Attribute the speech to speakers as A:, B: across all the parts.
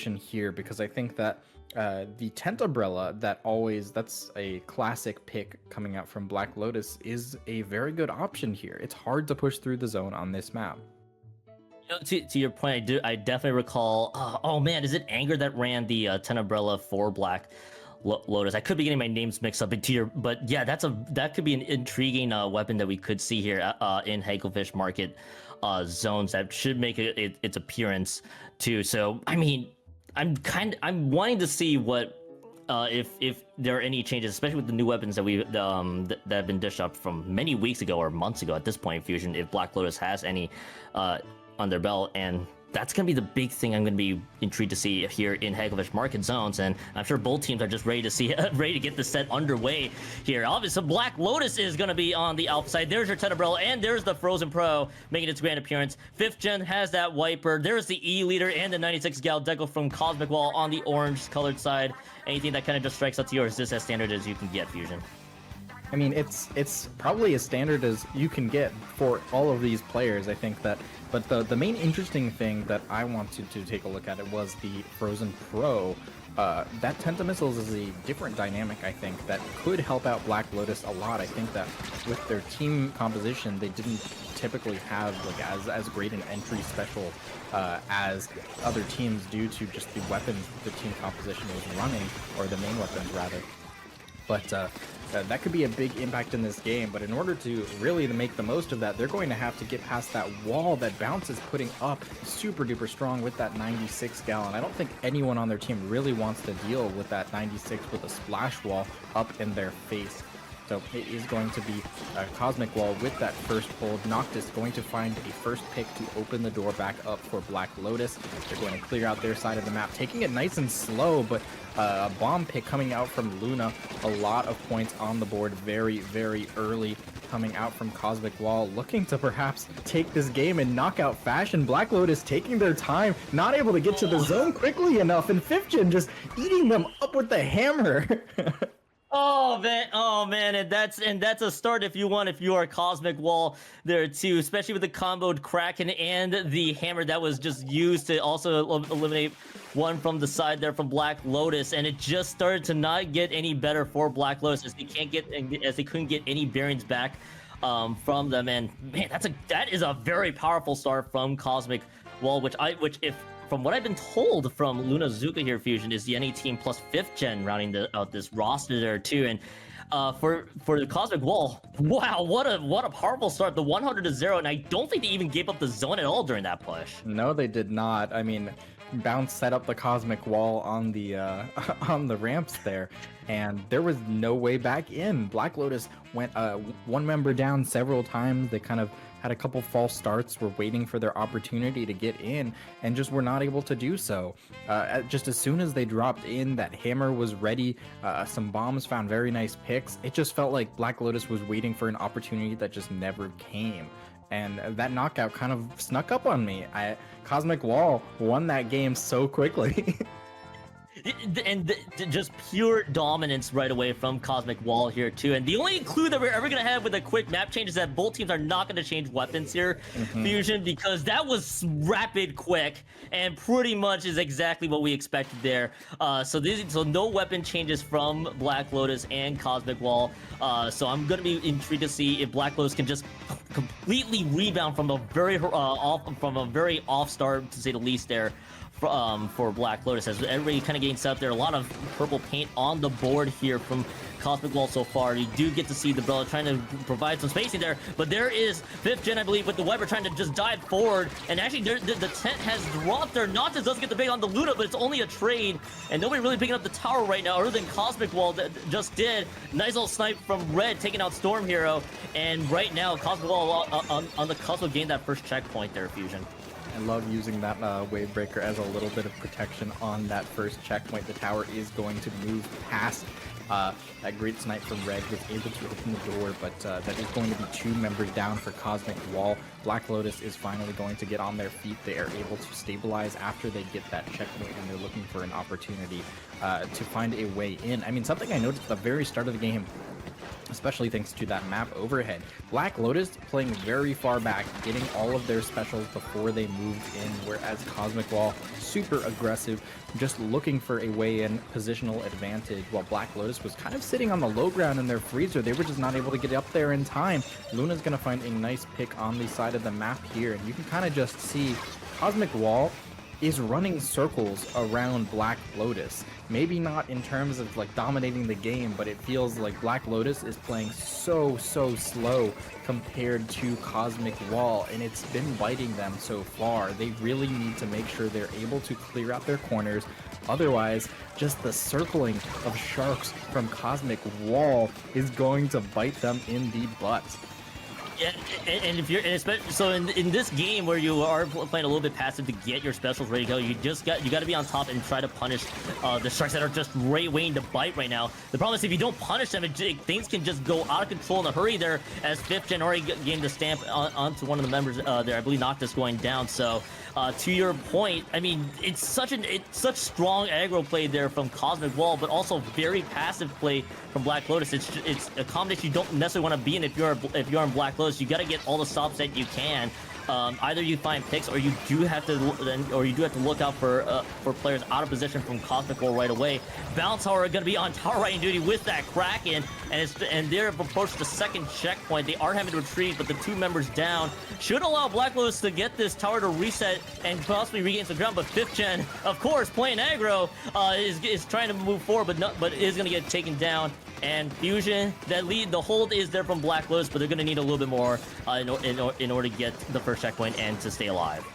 A: position here because I think that the tent umbrella that's a classic pick coming out from Black Lotus is a very good option here. It's hard to push through the zone on this map.
B: To your point, I definitely recall. Oh man, is it Anger that ran the tent umbrella for Black Lotus? I could be getting my names mixed up. But yeah, that could be an intriguing weapon that we could see here in Hagelfish Market zones that should make its appearance too. So I mean, I'm wanting to see what if there are any changes, especially with the new weapons that that have been dished up from many weeks ago or months ago at this point, Fusion. If Black Lotus has any on their belt, and that's going to be the big thing I'm going to be intrigued to see here in Hagelfish Market zones, and I'm sure both teams are just ready to get the set underway here. Obviously, Black Lotus is going to be on the alpha side. There's your Ted Umbrella, and there's the Frozen Pro making its grand appearance. 5th Gen has that Wiper. There's the E leader and the 96 Gal Deco from Cosmic Wall on the orange-colored side. Anything that kind of just strikes out to you, or is this as standard as you can get, Fusion?
A: I mean, it's probably as standard as you can get for all of these players, I think that. But the main interesting thing that I wanted to take a look at it was the Frozen Pro. That Tenta Missiles is a different dynamic, I think, that could help out Black Lotus a lot. I think that with their team composition, they didn't typically have like as great an entry special as other teams due to just the weapons the team composition was running, or the main weapons rather. But that could be a big impact in this game, but in order to really make the most of that, they're going to have to get past that wall that Bounce is putting up super duper strong with that 96 gallon. I don't think anyone on their team really wants to deal with that 96 with a splash wall up in their face. So it is going to be a Cosmic Wall with that first hold. Noctis going to find a first pick to open the door back up for Black Lotus. They're going to clear out their side of the map, taking it nice and slow, but a bomb pick coming out from Luna. A lot of points on the board very, very early coming out from Cosmic Wall, looking to perhaps take this game in knockout fashion. Black Lotus taking their time, not able to get to the zone quickly enough, and 5th Gen just eating them up with the hammer.
B: Oh man, and that's a start if you are Cosmic Wall there too, especially with the comboed Kraken and the hammer that was just used to also eliminate one from the side there from Black Lotus, and it just started to not get any better for Black Lotus as they couldn't get any bearings back from them. And man, that is a very powerful start from Cosmic Wall, which if from what I've been told from Luna Zuka here, Fusion, is the NA team plus 5th Gen rounding out this roster there too. And for the Cosmic Wall, wow, what a powerful start. The 100-0, and I don't think they even gave up the zone at all during that push.
A: No, they did not. I mean, Bounce set up the Cosmic Wall on the on the ramps there, and there was no way back in. Black Lotus went one member down several times. They kind of had a couple false starts, were waiting for their opportunity to get in, and just were not able to do so. Just as soon as they dropped in, that hammer was ready, some bombs found very nice picks. It just felt like Black Lotus was waiting for an opportunity that just never came. And that knockout kind of snuck up on me. Cosmic Wall won that game so quickly.
B: And just pure dominance right away from Cosmic Wall here too. And the only clue that we're ever going to have with a quick map change is that both teams are not going to change weapons here, Fusion, because that was rapid quick and pretty much is exactly what we expected there. So no weapon changes from Black Lotus and Cosmic Wall. So I'm going to be intrigued to see if Black Lotus can just completely rebound from a very off start, to say the least there. For Black Lotus, as everybody kind of getting set up there. A lot of purple paint on the board here from Cosmic Wall so far. You do get to see the Bella trying to provide some spacing there, but there is 5th Gen, I believe, with the Wiper trying to just dive forward, and actually the tent has dropped there. Noctis does get the bait on the Luna, but it's only a trade, and nobody really picking up the tower right now other than Cosmic Wall that just did. Nice little snipe from Red taking out Storm Hero, and right now Cosmic Wall on the cusp of getting that first checkpoint there, Fusion.
A: I love using that wave breaker as a little bit of protection on that first checkpoint. The tower is going to move past that great snipe from Red, was able to open the door, but that is going to be 2 members down for Cosmic Wall. Black Lotus is finally going to get on their feet. They are able to stabilize after they get that checkpoint, and they're looking for an opportunity to find a way in. I mean, something I noticed at the very start of the game, especially thanks to that map overhead. Black Lotus playing very far back, getting all of their specials before they moved in, whereas Cosmic Wall, super aggressive, just looking for a way in, positional advantage, while Black Lotus was kind of sitting on the low ground in their freezer. They were just not able to get up there in time. Luna's going to find a nice pick on the side of the map here, and you can kind of just see Cosmic Wall is running circles around Black Lotus. Maybe not in terms of like dominating the game, but it feels like Black Lotus is playing so slow compared to Cosmic Wall, and it's been biting them so far. They really need to make sure they're able to clear out their corners. Otherwise, just the circling of sharks from Cosmic Wall is going to bite them in the butt.
B: Yeah, and if you're, and especially so in this game where you are playing a little bit passive to get your specials ready to go, you got to be on top and try to punish the sharks that are just waiting to bite right now. The problem is if you don't punish them, things can just go out of control in a hurry there. As 5th Gen already gained the stamp onto one of the members there, I believe Noctis going down. So to your point, I mean it's such strong aggro play there from Cosmic Wall, but also very passive play from Black Lotus. It's a combination you don't necessarily want to be in if you're on Black Lotus. You got to get all the stops that you can. Either you find picks, or you do have to look out for players out of position from Cosmic Wall right away. Bounce Tower are going to be on tower right in duty with that Kraken, and they're approached the second checkpoint. They are having to retreat, but the 2 members down should allow Black Lotus to get this tower to reset and possibly regain some ground. But 5th Gen, of course, playing aggro, is trying to move forward, but is going to get taken down. And Fusion, the hold is there from Black Lotus, but they're going to need a little bit more in order to get the first checkpoint and to stay alive.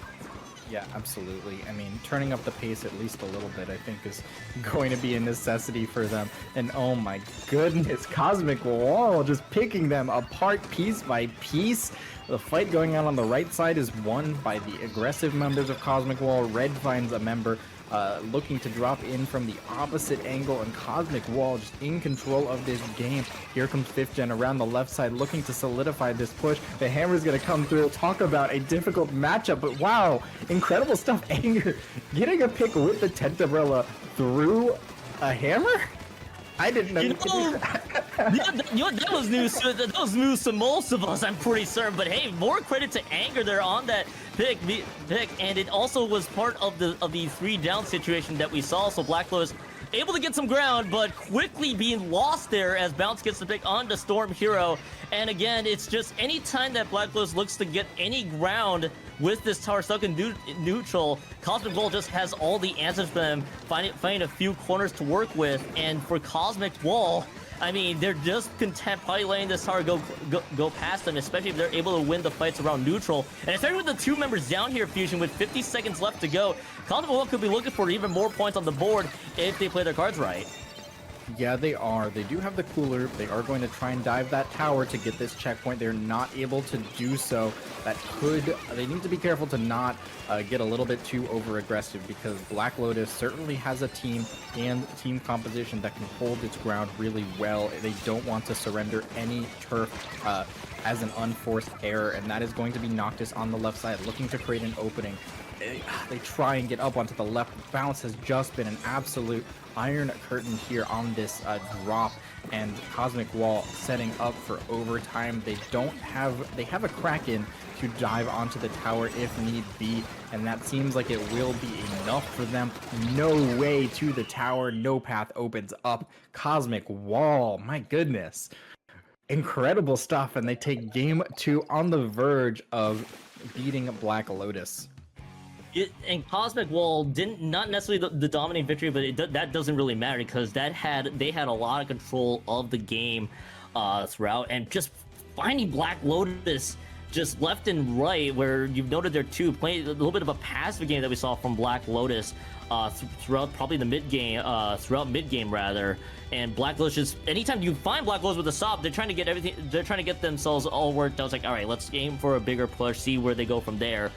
A: Yeah, absolutely. I mean, turning up the pace at least a little bit, I think, is going to be a necessity for them. And oh my goodness, Cosmic Wall just picking them apart piece by piece. The fight going on the right side is won by the aggressive members of Cosmic Wall. Red finds a member looking to drop in from the opposite angle, and Cosmic Wall just in control of this game. Here comes 5th Gen around the left side looking to solidify this push. The hammer's gonna come through. Talk about a difficult matchup, but wow, incredible stuff. Anger getting a pick with the Tentambrella through a hammer? I didn't know.
B: That was news. That was news to most of us, I'm pretty certain. But hey, more credit to Anger there on that pick, and it also was part of the 3-down situation that we saw. So Black Lotus able to get some ground, but quickly being lost there as Bounce gets the pick onto Storm Hero. And again, it's just anytime that Black Lotus looks to get any ground with this tower stuck in neutral, Cosmic Wall just has all the answers for them, finding a few corners to work with. And for Cosmic Wall, I mean, they're just content probably letting this tower go past them, especially if they're able to win the fights around neutral. And especially with the 2 members down here, Fusion, with 50 seconds left to go, Cosmic Wall could be looking for even more points on the board if they play their cards right.
A: Yeah, they are. They do have the cooler. They are going to try and dive that tower to get this checkpoint. They're not able to do so. They need to be careful to not get a little bit too over aggressive, because Black Lotus certainly has a team and team composition that can hold its ground really well. They don't want to surrender any turf as an unforced error, and that is going to be Noctis on the left side looking to create an opening. They try and get up onto the left. Bounce has just been an absolute iron curtain here on this drop, and Cosmic Wall setting up for overtime. They have a Kraken to dive onto the tower if need be, and that seems like it will be enough for them. No way to the tower, no path opens up. Cosmic Wall, my goodness, incredible stuff, and they take game 2 on the verge of beating Black Lotus.
B: And Cosmic Wall not necessarily the dominating victory, but that doesn't really matter, because they had a lot of control of the game throughout, and just finding Black Lotus just left and right, where you've noted there too, playing a little bit of a passive game that we saw from Black Lotus throughout probably the mid game, rather. And Black Lotus, just anytime you find Black Lotus with a stop, they're trying to get everything. They're trying to get themselves all worked out. It's like, all right, let's aim for a bigger push, see where they go from there.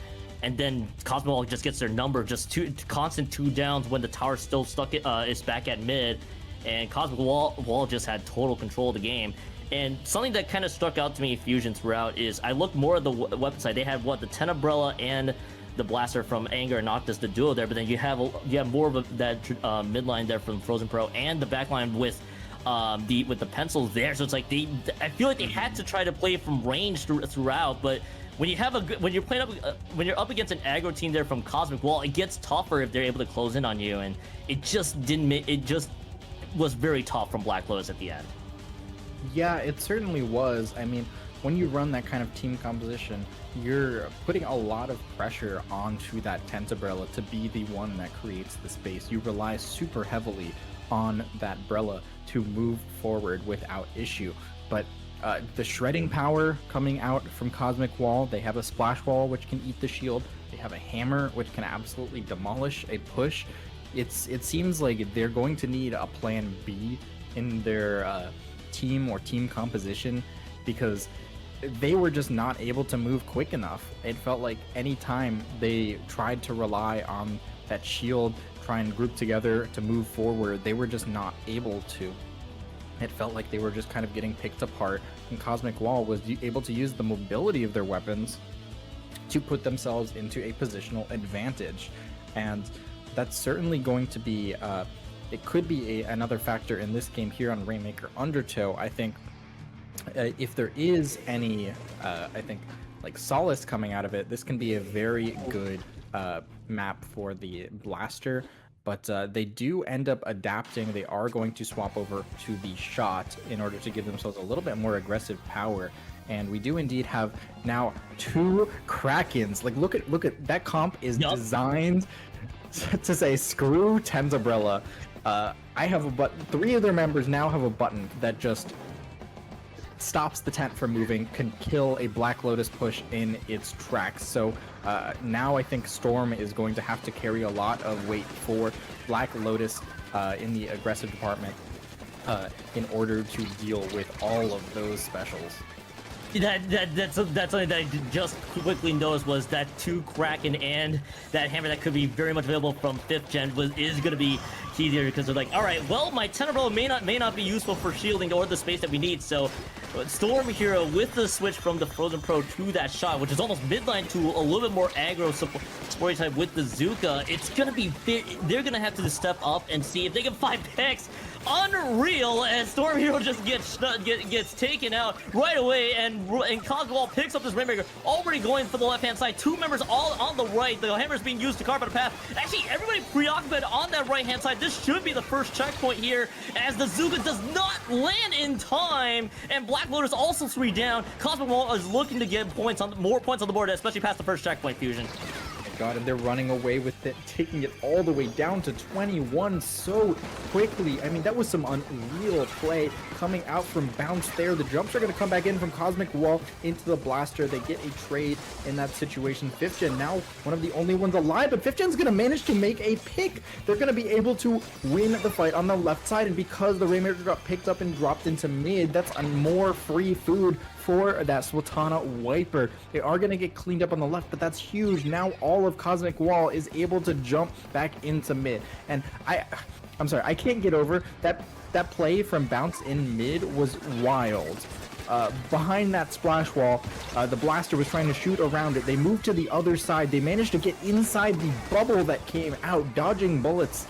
B: And then Cosmic Wall just gets their number, just constant 2 downs when the tower's still stuck. Is back at mid, and Cosmic Wall just had total control of the game. And something that kind of struck out to me, Fusion, throughout is I looked more at the weapon side. They had the Tentambrella and the Blaster from Anger and Noctis, the duo there, but then you have more of that midline there from Frozen Pro, and the backline with with the pencils there. So it's like I feel like they had to try to play from range throughout, but when you have when you're playing up when you're up against an aggro team there from Cosmic Wall, it gets tougher if they're able to close in on you, and it just was very tough from Black Lotus at the end.
A: Yeah, it certainly was. I mean, when you run that kind of team composition, you're putting a lot of pressure onto that Tentabrella to be the one that creates the space. You rely super heavily on that Brella to move forward without issue. But the shredding power coming out from Cosmic Wall, they have a Splash Wall which can eat the shield, they have a Hammer which can absolutely demolish a push. It seems like they're going to need a plan B in their team or team composition, because they were just not able to move quick enough. It felt like anytime they tried to rely on that shield, try and group together to move forward, they were just not able to. It felt like they were just kind of getting picked apart, and Cosmic Wall was able to use the mobility of their weapons to put themselves into a positional advantage. And that's certainly going to be, it could be another factor in this game here on Rainmaker Undertow. I think if there is any, I think, like solace coming out of it, this can be a very good map for the Blaster. But they do end up adapting. They are going to swap over to the shot in order to give themselves a little bit more aggressive power. And we do indeed have now 2 Krakens. Like, look at that comp is designed to say screw Tentabrella. I have a button. 3 of their members now have a button that just stops the tent from moving, can kill a Black Lotus push in its tracks. So now I think Storm is going to have to carry a lot of weight for Black Lotus in the aggressive department in order to deal with all of those specials.
B: That's something that I just quickly noticed, was that 2 Kraken and that Hammer that could be very much available from 5th gen is going to be key here, because they're like, all right, well, my Tentabrella may not be useful for shielding or the space that we need. So Storm Hero with the switch from the Frozen Pro to that shot, which is almost midline to a little bit more aggro support type with the Zuka, it's going to be, they're going to have to step up and see if they can find picks. Unreal, as Storm Hero just gets taken out right away, and Cosmic Wall picks up this Rainmaker, already going for the left-hand side. 2 members all on the right. The Hammer's being used to carve out a path. Actually, everybody preoccupied on that right-hand side. This should be the first checkpoint here, as the Zuka does not land in time, and Black Lotus also 3 down. Cosmic Wall is looking to get more points on the board, especially past the first checkpoint, Fusion.
A: God, and they're running away with it, taking it all the way down to 21 so quickly. I mean, that was some unreal play coming out from Bounce there. The jumps are going to come back in from Cosmic Wall into the Blaster. They get a trade in that situation. 5th gen now one of the only ones alive, but 5th gen's going to manage to make a pick. They're going to be able to win the fight on the left side, and because the Rainmaker got picked up and dropped into mid, that's more free food for that Swatana Wiper. They are going to get cleaned up on the left, but that's huge. Now all of Cosmic Wall is able to jump back into mid, and I'm sorry, I can't get over that play from Bounce in mid was wild. Behind that splash wall, the Blaster was trying to shoot around it. They moved to the other side. They managed to get inside the bubble that came out, dodging bullets,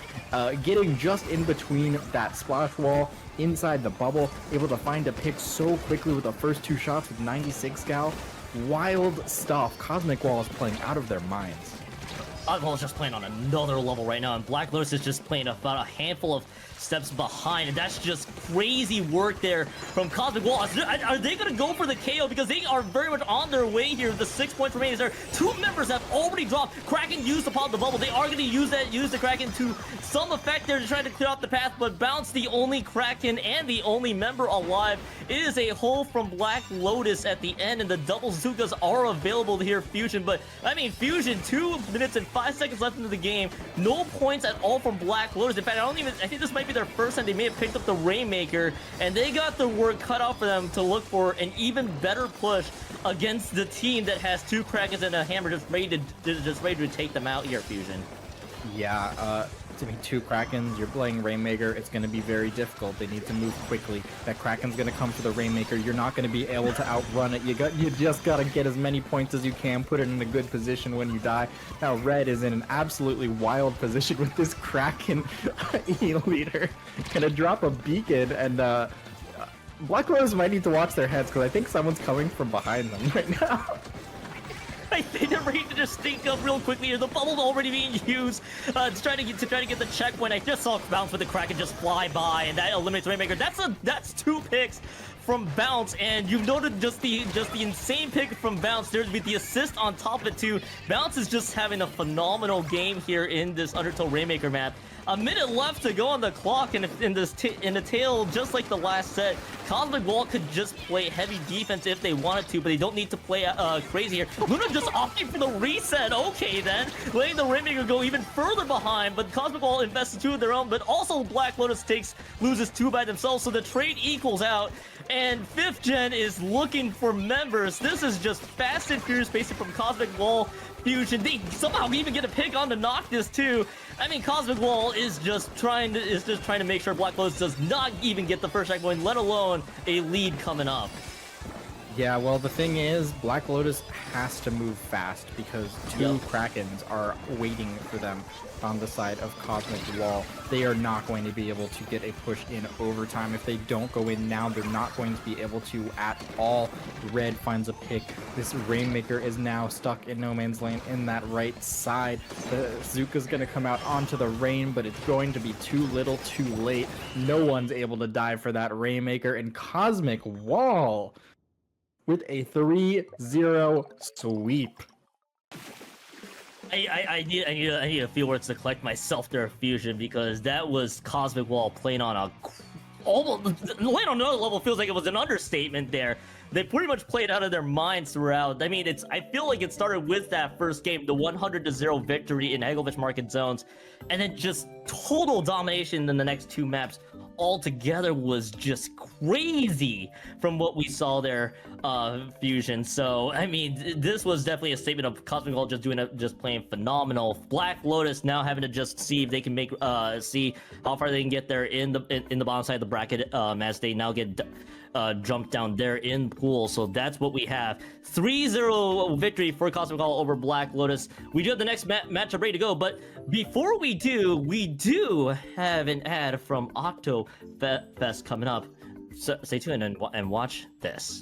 A: getting just in between that splash wall, inside the bubble, able to find a pick so quickly with the first 2 shots with 96 gal. Wild stuff. Cosmic Wall is playing out of their minds.
B: Cosmic Wall is just playing on another level right now, and Black Lotus is just playing about a handful of steps behind, and that's just crazy work there from Cosmic Wall. Are they going to go for the KO? Because they are very much on their way here. The 6 points remaining there. 2 members have already dropped. Kraken used to pop the bubble. They are going to use the Kraken to some effect there to try to clear out the path, but Bounce, the only Kraken and the only member alive. It is a hole from Black Lotus at the end, and the double Zukas are available here, Fusion. But, I mean, Fusion, 2 minutes and 5 seconds left into the game. No points at all from Black Lotus. In fact, I think this might be their first time they may have picked up the Rainmaker, and they got the work cut out for them to look for an even better push against the team that has 2 Krakens and a Hammer just ready to take them out here, Fusion.
A: Yeah, to be two Krakens. You're playing Rainmaker. It's going to be very difficult. They need to move quickly. That Kraken's going to come for the Rainmaker. You're not going to be able to outrun it. You just got to get as many points as you can, put it in a good position when you die. Now Red is in an absolutely wild position with this Kraken E-leader. Gonna drop a beacon, and Black Lotus might need to watch their heads because I think someone's coming from behind them right now.
B: I think they're ready to just think up real quickly here. The bubble's already being used to try to get the checkpoint. I just saw Bounce with the Kraken just fly by, and that eliminates Rainmaker. That's 2 picks from Bounce, and you've noted just the insane pick from Bounce. There's with the assist on top of it too. Bounce is just having a phenomenal game here in this Undertow Rainmaker map. A minute left to go on the clock, and in the tail, just like the last set, Cosmic Wall could just play heavy defense if they wanted to, but they don't need to play crazy here. Luna just opting for the reset. Okay, then letting the Rainmaker go even further behind, but Cosmic Wall invests 2 of their own, but also Black Lotus loses 2 by themselves, so the trade equals out. And 5th Gen is looking for members. This is just fast and furious based from Cosmic Wall Fusion. They somehow even get a pick on to knock this too. I mean, Cosmic Wall is just trying to make sure Black Lotus does not even get the first checkpoint, let alone a lead coming up.
A: Yeah, well, the thing is, Black Lotus has to move fast because 2 Krakens are waiting for them on the side of Cosmic Wall. They are not going to be able to get a push in overtime. If they don't go in now, they're not going to be able to at all. Red finds a pick. This Rainmaker is now stuck in no man's land in that right side. The Zuka's going to come out onto the Rain, but it's going to be too little too late. No one's able to dive for that Rainmaker, and Cosmic Wall with a 3-0 sweep.
B: I need a few words to collect myself there, Fusion, because that was Cosmic Wall playing on a almost playing on another level. Feels like it was an understatement there. They pretty much played out of their minds throughout. I mean, I feel like it started with that first game, the 100-0 victory in Hegelfish Market Zones, and then just total domination in the next 2 maps. Altogether was just crazy from what we saw there, Fusion. So I mean, this was definitely a statement of Cosmic Wall just playing phenomenal. Black Lotus now having to just see if they can make see how far they can get there in the bottom side of the bracket, as they now get jumped down there in pool. So that's what we have. 3-0 victory for Cosmic Wall over Black Lotus. We do have the next matchup ready to go, but before we do have an ad from Octofest coming up. So stay tuned and watch this.